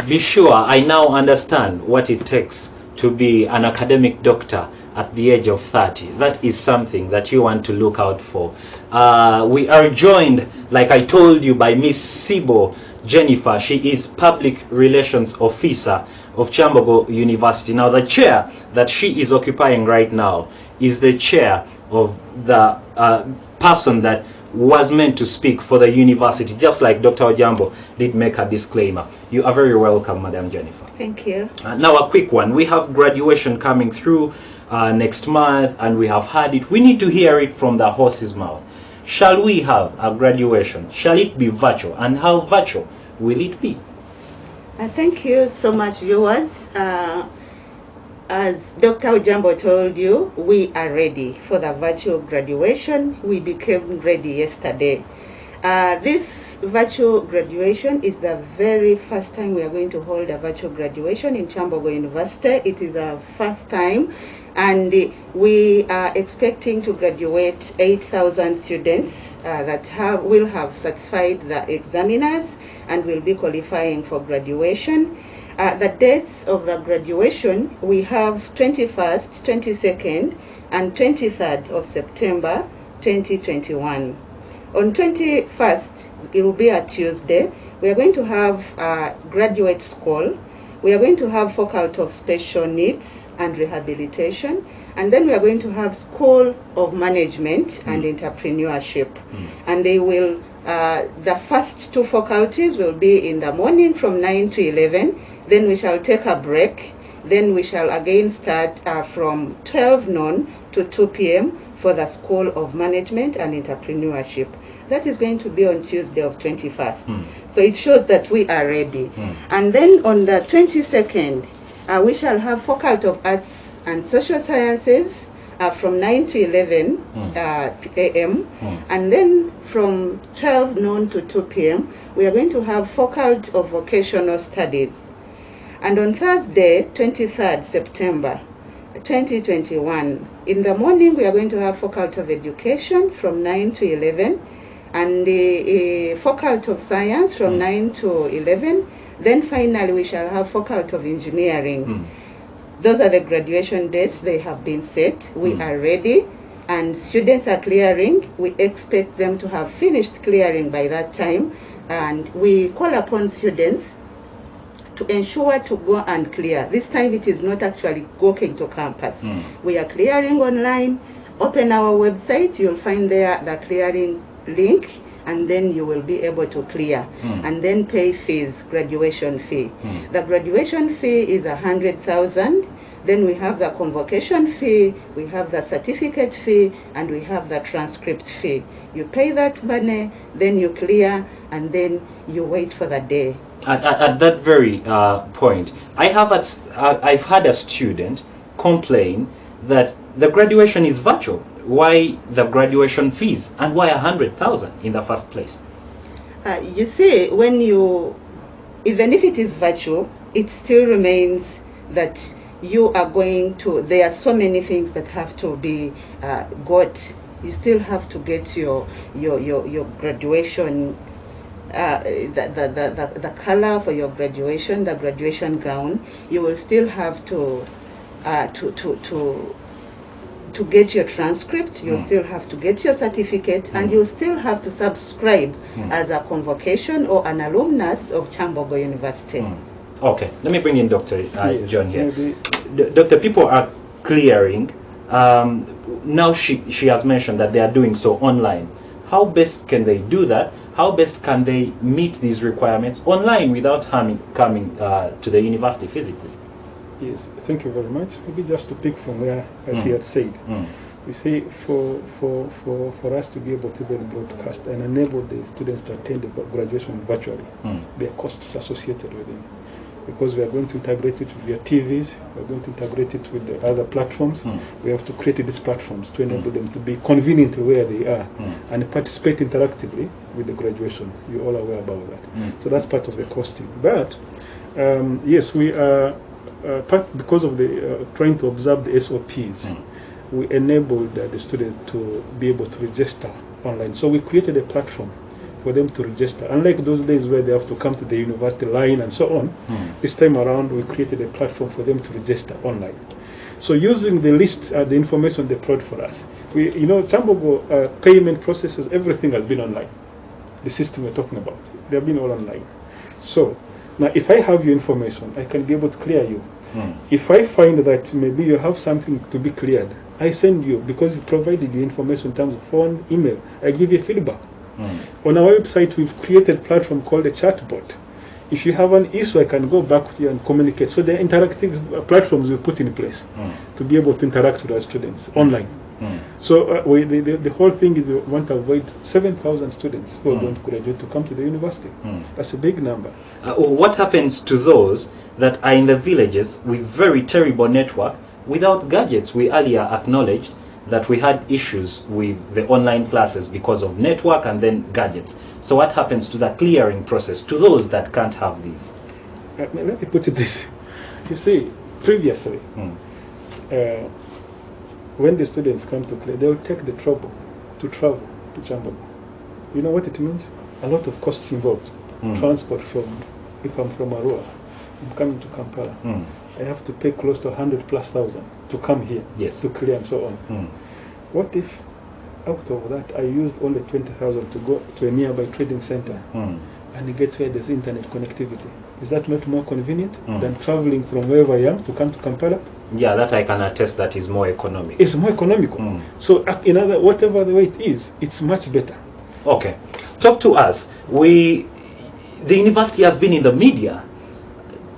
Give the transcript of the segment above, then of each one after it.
be sure I now understand what it takes to be an academic doctor at the age of 30. That is something that you want to look out for. We are joined, like I told you, by Miss Sibo Jennifer. She is Public Relations Officer of Kyambogo University. Now, the chair that she is occupying right now is the chair of the person that was meant to speak for the university, just like Dr. Ojambo did make a disclaimer. You are very welcome, Madam Jennifer. Thank you. Now, a quick one. We have graduation coming through next month, and we have had it. We need to hear it from the horse's mouth. Shall we have a graduation? Shall it be virtual? And how virtual will it be? Thank you so much, viewers. As Dr. Ojambo told you, we are ready for the virtual graduation. We became ready yesterday. This virtual graduation is the very first time we are going to hold a virtual graduation in Kyambogo University. It is our first time, and we are expecting to graduate 8,000 students that will have satisfied the examiners and will be qualifying for graduation. The dates of the graduation, we have 21st, 22nd, and 23rd of September 2021. On 21st, it will be a Tuesday. We are going to have a graduate school. We are going to have faculty of special needs and rehabilitation. And then we are going to have School of Management and Entrepreneurship. And they will, the first two faculties will be in the morning from 9 to 11. Then we shall take a break. Then we shall again start from 12 noon to 2 p.m. for the School of Management and Entrepreneurship. That is going to be on Tuesday of 21st. So it shows that we are ready. And then on the 22nd, we shall have Faculty of Arts and Social Sciences from 9 to 11 a.m. And then from 12 noon to 2 p.m., we are going to have Faculty of Vocational Studies. And on Thursday, 23rd September 2021, in the morning we are going to have Faculty of Education from 9 to 11, and the Faculty of Science from 9 to 11. Then finally we shall have Faculty of Engineering. Those are the graduation dates. They have been set. We are ready, and students are clearing. We expect them to have finished clearing by that time, and we call upon students to ensure to go and clear. This time it is not actually walking to campus. We are clearing online. Open our website, you'll find there the clearing link, and then you will be able to clear and then pay fees, graduation fee. The graduation fee is 100,000. Then we have the convocation fee, we have the certificate fee, and we have the transcript fee. You pay that money, then you clear, and then you wait for the day. At that very point, I've had a student complain that the graduation is virtual. Why the graduation fees, and why 100,000 in the first place? You see, when even if it is virtual, it still remains that you are going to, there are so many things that have to be got. You still have to get your graduation, the color for your graduation, the graduation gown. You will still have to get your transcript. You'll still have to get your certificate, and you'll still have to subscribe as a convocation or an alumnus of Kyambogo University. Okay, let me bring in Dr. John here. Doctor, people are clearing. Now she has mentioned that they are doing so online. How best can they do that? How best can they meet these requirements online without coming to the university physically? Yes, thank you very much. Maybe just to pick from where, as he had said, you see, for us to be able to then broadcast and enable the students to attend the graduation virtually, there are costs associated with it. Because we are going to integrate it with their TVs, we are going to integrate it with the other platforms. We have to create these platforms to enable them to be convenient where they are and participate interactively with the graduation. You're all aware about that. So that's part of the costing. But yes, we are because of the trying to observe the SOPs. We enabled the students to be able to register online. So we created a platform for them to register. Unlike those days where they have to come to the university line and so on, this time around we created a platform for them to register online. So using the list, the information they brought for us, Kyambogo payment processes, everything has been online. The system we're talking about, they have been all online. So now if I have your information, I can be able to clear you. If I find that maybe you have something to be cleared, I send you, because you provided your information in terms of phone, email, I give you feedback. On our website, we've created a platform called a chatbot. If you have an issue, I can go back to you and communicate. So the interactive platforms we put in place to be able to interact with our students online. So the whole thing is we want to avoid 7,000 students who are going to graduate to come to the university. That's a big number. What happens to those that are in the villages with very terrible network without gadgets? We earlier acknowledged that we had issues with the online classes because of network and then gadgets. So what happens to the clearing process to those that can't have these? Let me put it this. You see, previously, when the students come to clear, they will take the trouble to travel to Kyambogo. You know what it means? A lot of costs involved. Transport from, if I'm from Arua, I'm coming to Kampala. I have to pay close to 100,000+ to come here, to clear and so on. What if out of that I used only 20,000 to go to a nearby trading center and get where there's internet connectivity? Is that not more convenient than traveling from wherever I am to come to Kampala? Yeah, that I can attest that is more economic. It's more economical. So whatever the way it is, it's much better. Okay. Talk to us. The university has been in the media.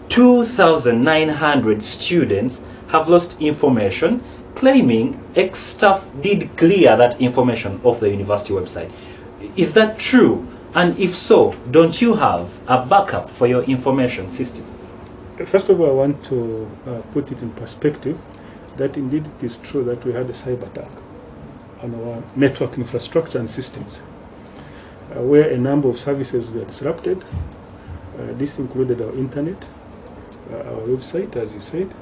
2,900 students have lost information, claiming ex-staff did clear that information off the university website. Is that true? And if so, don't you have a backup for your information system? First of all, I want to put it in perspective that indeed it is true that we had a cyber attack on our network infrastructure and systems, where a number of services were disrupted. This included our internet, our website, as you said,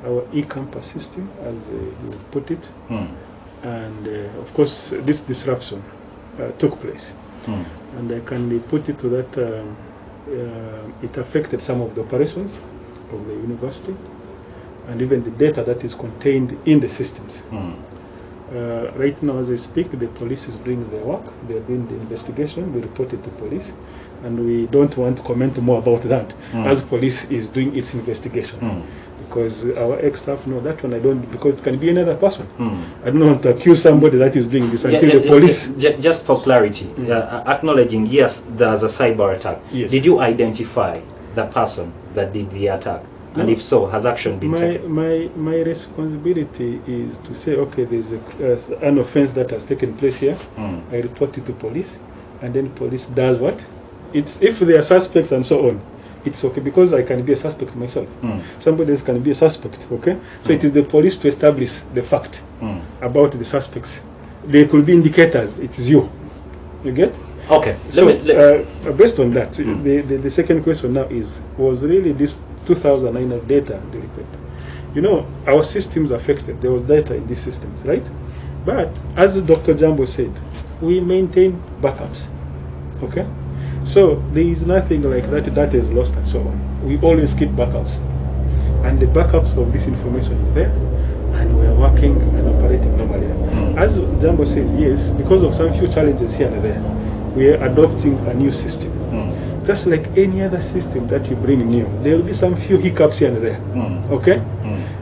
our e-campus system, as you put it, and of course this disruption took place. And I can put it to that it affected some of the operations of the university and even the data that is contained in the systems. Right now, as I speak, the police is doing their work. They are doing the investigation. We report it to police, and we don't want to comment more about that as police is doing its investigation. Because our ex-staff know that one, I don't, because it can be another person. I don't want to accuse somebody that is doing this until the police... Just for clarity, acknowledging, yes, there's a cyber attack. Yes. Did you identify the person that did the attack? No. And if so, has action been taken? My responsibility is to say, okay, there's an offense that has taken place here. I report it to police, and then police does what? If they are suspects and so on, it's okay, because I can be a suspect myself. Somebody else can be a suspect, okay? So it is the police to establish the fact about the suspects. There could be indicators, it is you. You get? Okay. So, based on that, the second question now is, was really this 2009 data deleted? You know, our systems affected. There was data in these systems, right? But, as Dr. Jambo said, we maintain backups, okay? So there is nothing like that data is lost and so on. We always keep backups, and the backups of this information is there, and we are working and operating normally. As Jambo says, yes, because of some few challenges here and there, we are adopting a new system. Just like any other system that you bring new, there will be some few hiccups here and there. Okay,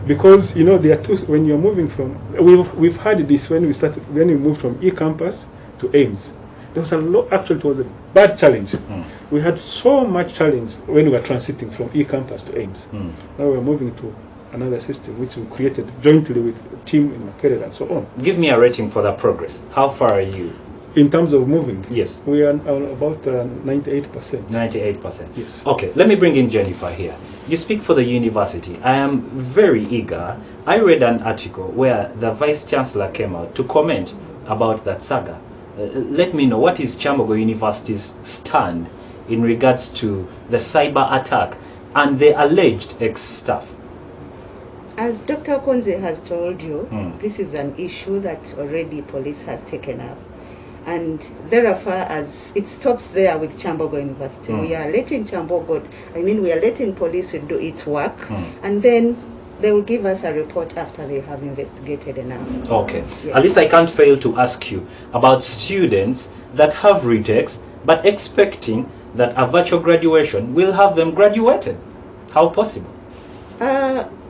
because you know there are two. When you're moving from, we've had this when we moved from e-campus to Ames. There was a lot, actually it was a bad challenge. We had so much challenge when we were transiting from e-campus to Ames. Now we're moving to another system which we created jointly with a team in Makerere and so on. Give me a rating for that progress. How far are you? In terms of moving? Yes. We are about 98%. 98%? Yes. Okay, let me bring in Jennifer here. You speak for the university. I am very eager. I read an article where the Vice Chancellor came out to comment about that saga. Let me know, what is Kyambogo University's stand in regards to the cyber attack and the alleged ex-staff? As Dr. Konze has told you, this is an issue that already police has taken up. And thereafter, as it stops there with Kyambogo University, we are letting we are letting police do its work, and then they will give us a report after they have investigated enough. Okay. Yes. At least I can't fail to ask you about students that have retakes, but expecting that a virtual graduation will have them graduated. How possible?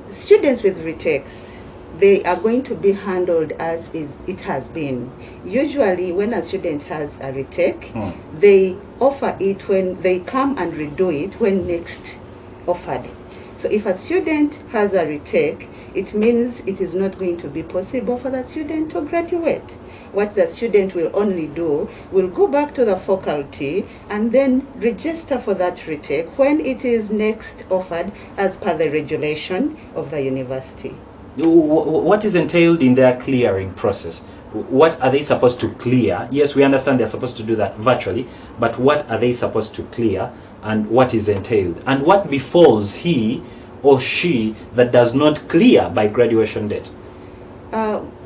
Students with retakes, they are going to be handled as it has been. Usually when a student has a retake, they offer it when they come and redo it when next offered. So if a student has a retake, it means it is not going to be possible for the student to graduate. What the student will only do will go back to the faculty and then register for that retake when it is next offered as per the regulation of the university. What is entailed in their clearing process? What are they supposed to clear? Yes, we understand they're supposed to do that virtually, but what are they supposed to clear, and what is entailed? And what befalls he or she that does not clear by graduation date?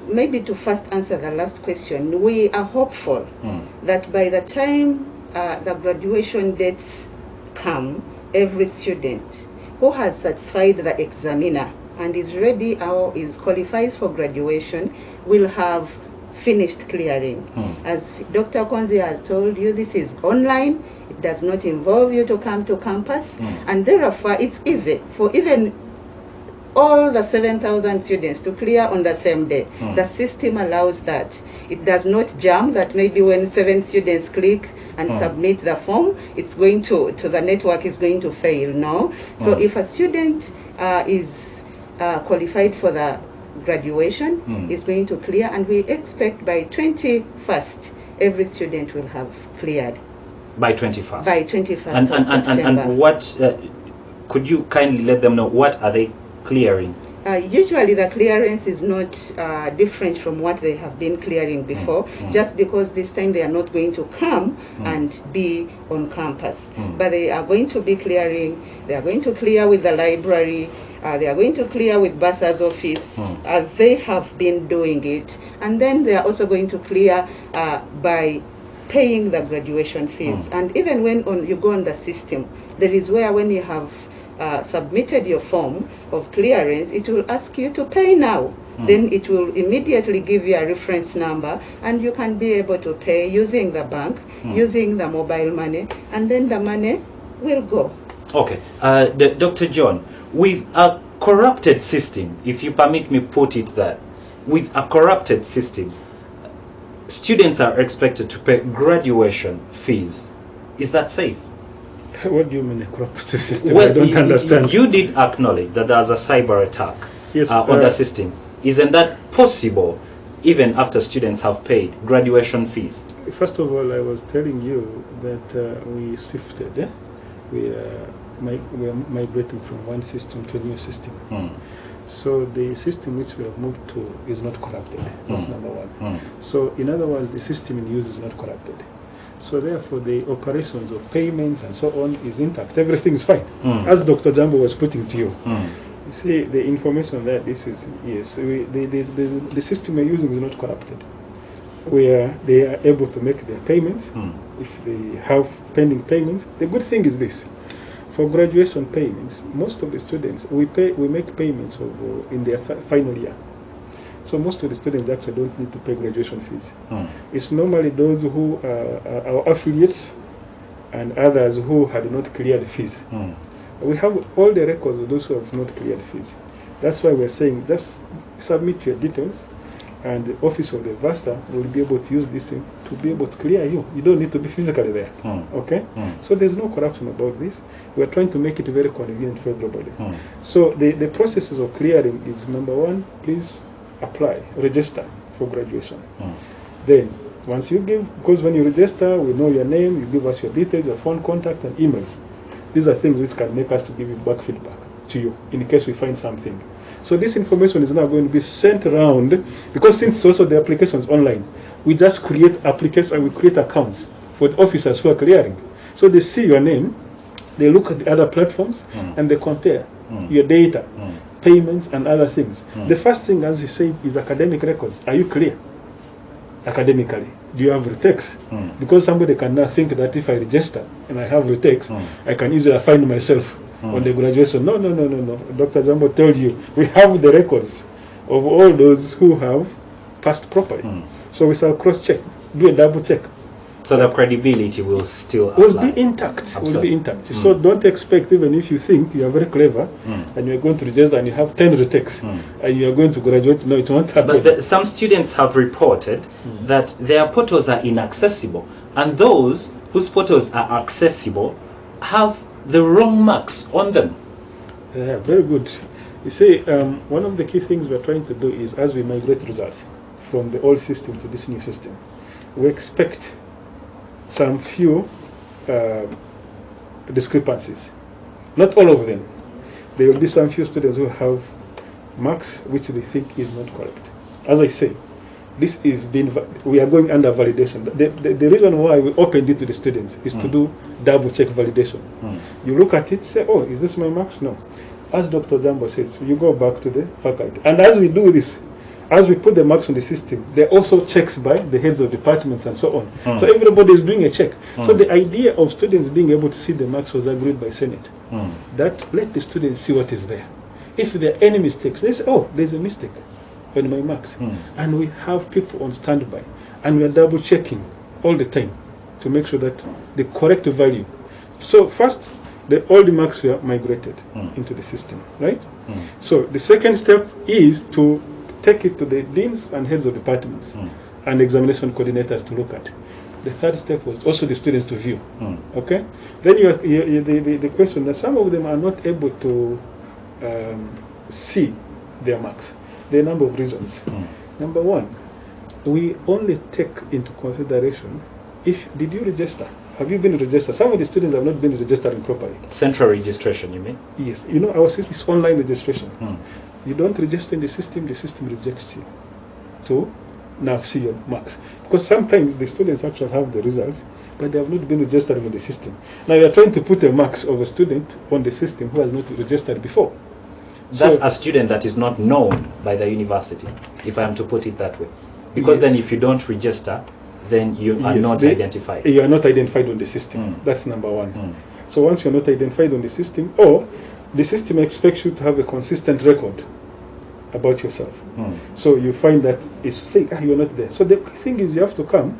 Maybe to first answer the last question, we are hopeful that by the time the graduation dates come, every student who has satisfied the examiner and is ready or qualifies for graduation will have finished clearing. As Dr. Konzi has told you, this is online. It does not involve you to come to campus, and therefore it's easy for even all the 7,000 students to clear on the same day. The system allows that. It does not jam that maybe when 7 students click and submit the form, it's going to the network is going to fail. No. So if a student is qualified for the graduation, is going to clear, and we expect by 21st every student will have cleared. By 21st. By 21st of September. And what could you kindly let them know, what are they clearing? Usually the clearance is not different from what they have been clearing before, just because this time they are not going to come and be on campus. But they are going to be clearing, they are going to clear with the library, they are going to clear with Bursar's office as they have been doing it. And then they are also going to clear by paying the graduation fees. And even when you go on the system, there is where when you have submitted your form of clearance, it will ask you to pay now. Then it will immediately give you a reference number, and you can be able to pay using the bank, using the mobile money, and then the money will go. Okay. Dr. John, with a corrupted system, if you permit me put it that, with a corrupted system, students are expected to pay graduation fees. Is that safe? What do you mean a corrupted system? Well, I don't understand. You did acknowledge that there's a cyber attack on the system. Isn't that possible even after students have paid graduation fees? First of all, I was telling you that we shifted. We are migrating from one system to a new system. So the system which we have moved to is not corrupted. That's number one. So in other words, the system in use is not corrupted. So therefore, the operations of payments and so on is intact. Everything is fine, as Dr. Jambo was putting to you. You see, the information that this is, yes, the system we're using is not corrupted. Where they are able to make their payments, if they have pending payments. The good thing is this: for graduation payments, most of the students we make payments in their final year. So most of the students actually don't need to pay graduation fees. It's normally those who are our affiliates and others who had not cleared the fees. We have all the records of those who have not cleared fees. That's why we're saying just submit your details, and the office of the VASTA will be able to use this to be able to clear you. You don't need to be physically there. Okay? So there's no corruption about this. We're trying to make it very convenient for everybody. So the processes of clearing is, number one, please apply, register for graduation. Then, once you give, because when you register, we know your name, you give us your details, your phone contact, and emails. These are things which can make us to give you back feedback to you in case we find something. So this information is now going to be sent around, because since also the application is online, we just create applications and we create accounts for the officers who are clearing. So they see your name, they look at the other platforms, and they compare your data, payments, and other things. The first thing, as he said, is academic records. Are you clear? academically. Do you have retakes? Because somebody can now think that if I register and I have retakes, I can easily find myself on the graduation. No. Dr. Jambo told you, we have the records of all those who have passed properly. So we shall cross-check, do a double check. So the credibility will still apply. Will be intact. Will be intact. So don't expect, even if you think you are very clever and you are going to register and you have 10 retakes and you are going to graduate, no, it won't happen. But some students have reported that their portals are inaccessible, and those whose portals are accessible have the wrong marks on them. Yeah, very good. You see, one of the key things we're trying to do is, as we migrate results from the old system to this new system, we expect some few discrepancies. Not all of them. There will be some few students who have marks which they think is not correct. As I say, this is we are going under validation. The reason why we opened it to the students is to do double check validation. You look at it, say, oh, is this my marks? No. As Dr. Jambo says, you go back to the faculty. And as we do this, as we put the marks on the system, there are also checks by the heads of departments and so on. So everybody is doing a check. So the idea of students being able to see the marks was agreed by Senate. That let the students see what is there. If there are any mistakes, they say, oh, there's a mistake on my marks. And we have people on standby. And we are double checking all the time to make sure that the correct value. So first, all the marks were migrated into the system, right? So the second step is to take it to the deans and heads of departments and examination coordinators to look at. The third step was also the students to view. Okay? Then the question that some of them are not able to see their marks. There are a number of reasons. Number one, we only take into consideration did you register? Have you been registered? Some of the students have not been registering properly. Central registration, you mean? Yes. You know, our system is online registration. You don't register in the system rejects you to now see your marks. Because sometimes the students actually have the results, but they have not been registering in the system. Now you are trying to put the marks of a student on the system who has not registered before. That's a student that is not known by the university, if I am to put it that way. Because then if you don't register, then you are not identified. You are not identified on the system. That's number one. So once you're not identified on the system, or the system expects you to have a consistent record about yourself. So you find that it's saying, you're not there. So the thing is, you have to come,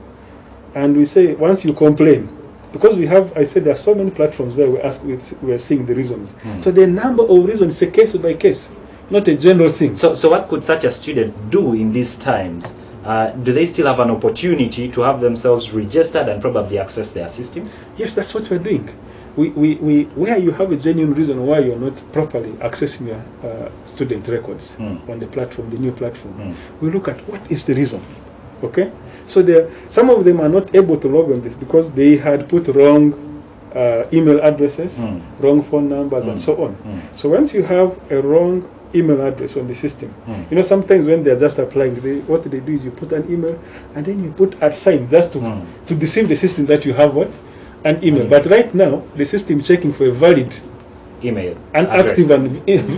and we say, once you complain, because we have, I said there are so many platforms where we are seeing the reasons. So the number of reasons, it's a case by case, not a general thing. So what could such a student do in these times? Do they still have an opportunity to have themselves registered and probably access their system? Yes, that's what we're doing. Where you have a genuine reason why you're not properly accessing your student records on the platform, the new platform, we look at what is the reason. Okay? So some of them are not able to log on this because they had put wrong email addresses, wrong phone numbers, and so on. So once you have a wrong email address on the system, you know, sometimes when they're just applying, what they do is you put an email and then you put a sign just to deceive the system that you have what? An email. But right now, the system is checking for a valid email, an active and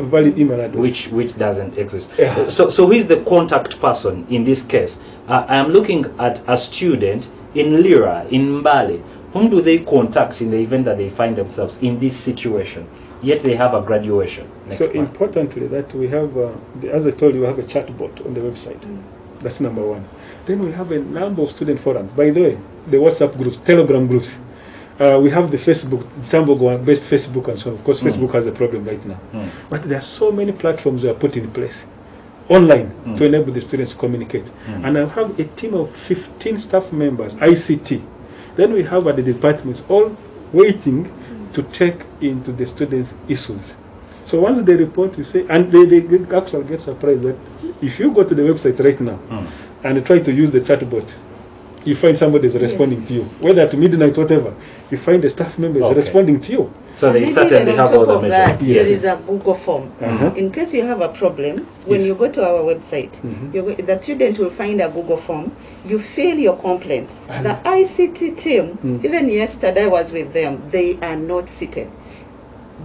valid email address, which doesn't exist. So who is the contact person in this case? I am looking at a student in Lira, in Mbale. Whom do they contact in the event that they find themselves in this situation? Yet they have a graduation next month. Importantly, that we have, as I told you, we have a chatbot on the website. That's number one. Then we have a number of student forums. By the way, the WhatsApp groups, Telegram groups. We have the Facebook, Kyambogo based Facebook and so on. Of course, Facebook has a problem right now. But there are so many platforms that are put in place online to enable the students to communicate. And I have a team of 15 staff members, ICT. Then we have at the departments all waiting to check into the students' issues. So once they report, we say, and they actually get surprised that if you go to the website right now and try to use the chatbot, you find somebody is responding to you. Whether at midnight, whatever, you find the staff member is responding to you. So they certainly have all the measures. There is a Google form. In case you have a problem, when you go to our website, the student will find a Google form. You fill your complaints. The ICT team, even yesterday I was with them, they are not seated.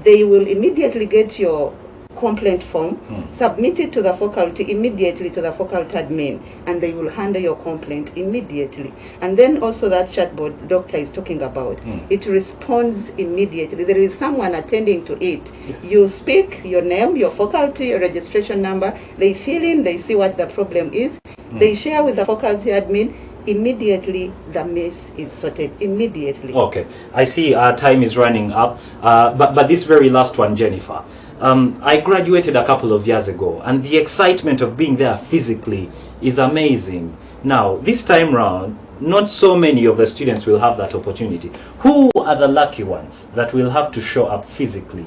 They will immediately get your complaint form, submit it to the faculty immediately to the faculty admin, and they will handle your complaint immediately. And then also that chatbot doctor is talking about, it responds immediately. There is someone attending to it. Yes. You speak your name, your faculty, your registration number, they fill in, they see what the problem is, they share with the faculty admin. Immediately the mess is sorted immediately. Okay, I see our time is running up, but this very last one, Jennifer, I graduated a couple of years ago, and the excitement of being there physically is amazing. Now this time round, not so many of the students will have that opportunity. Who are the lucky ones that will have to show up physically?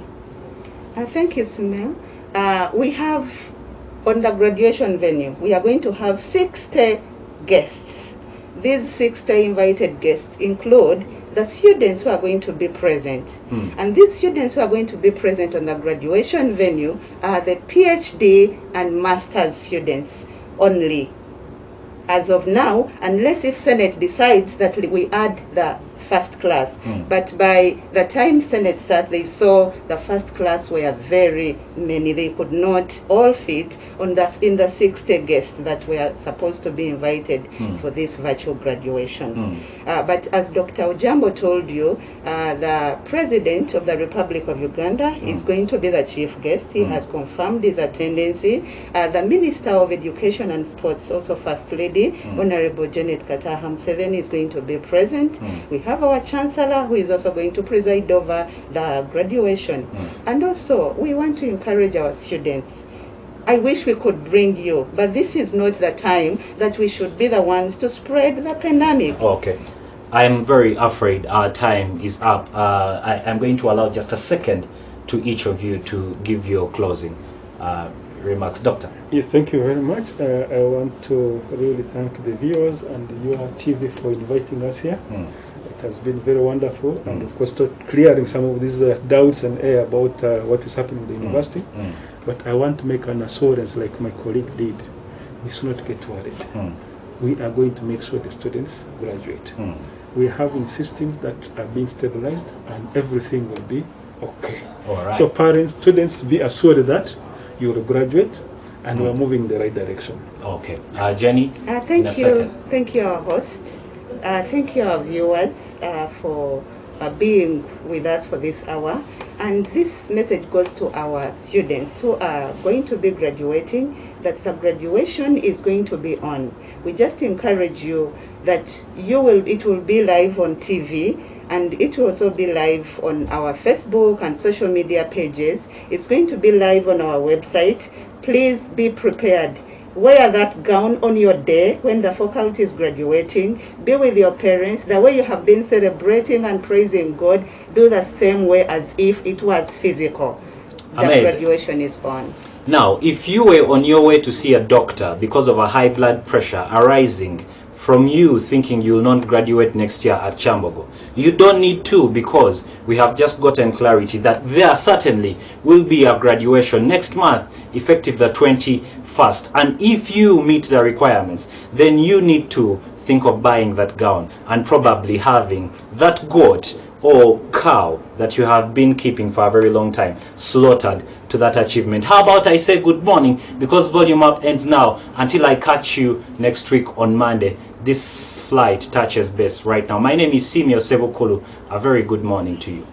Thank you, Simeo. We have on the graduation venue, we are going to have 60 guests. These 60 invited guests include the students who are going to be present. And these students who are going to be present on the graduation venue are the PhD and master's students only. As of now, unless if Senate decides that we add the first class. But by the time Senate started, they saw the first class were very many. They could not all fit on in the 60 guests that were supposed to be invited for this virtual graduation. But as Dr. Ujambo told you, the President of the Republic of Uganda is going to be the chief guest. He has confirmed his attendance. The Minister of Education and Sports, also First Lady, Honorable Janet Kataha Museveni, is going to be present. We have our Chancellor, who is also going to preside over the graduation. And also, we want to encourage our students. I wish we could bring you, but this is not the time that we should be the ones to spread the pandemic. Okay. I'm very afraid our time is up. I'm going to allow just a second to each of you to give your closing remarks. Doctor. Yes, thank you very much. I want to really thank the viewers and your TV for inviting us here. It has been very wonderful, and of course clearing some of these doubts and air about what is happening in the university. But I want to make an assurance, like my colleague did. We should not get worried. We are going to make sure the students graduate. We are having systems that are being stabilized, and everything will be okay. All right. So parents, students, be assured that you will graduate, and we're moving in the right direction. Okay. Jenny, thank you. Thank you, our host. Thank you, our viewers, for being with us for this hour. And this message goes to our students who are going to be graduating, that the graduation is going to be on. We just encourage you that it will be live on TV, and it will also be live on our Facebook and social media pages. It's going to be live on our website. Please be prepared. Wear that gown on your day when the faculty is graduating. Be with your parents. The way you have been celebrating and praising God, do the same way as if it was physical. The graduation is on. Now, if you were on your way to see a doctor because of a high blood pressure arising from you thinking you will not graduate next year at Kyambogo, you don't need to, because we have just gotten clarity that there certainly will be a graduation next month, effective the 21st. And if you meet the requirements, then you need to think of buying that gown and probably having that goat or cow that you have been keeping for a very long time slaughtered to that achievement. How about I say good morning, because Volume Up ends now. Until I catch you next week on Monday, this flight touches base right now. My name is Simeo. A very good morning to you.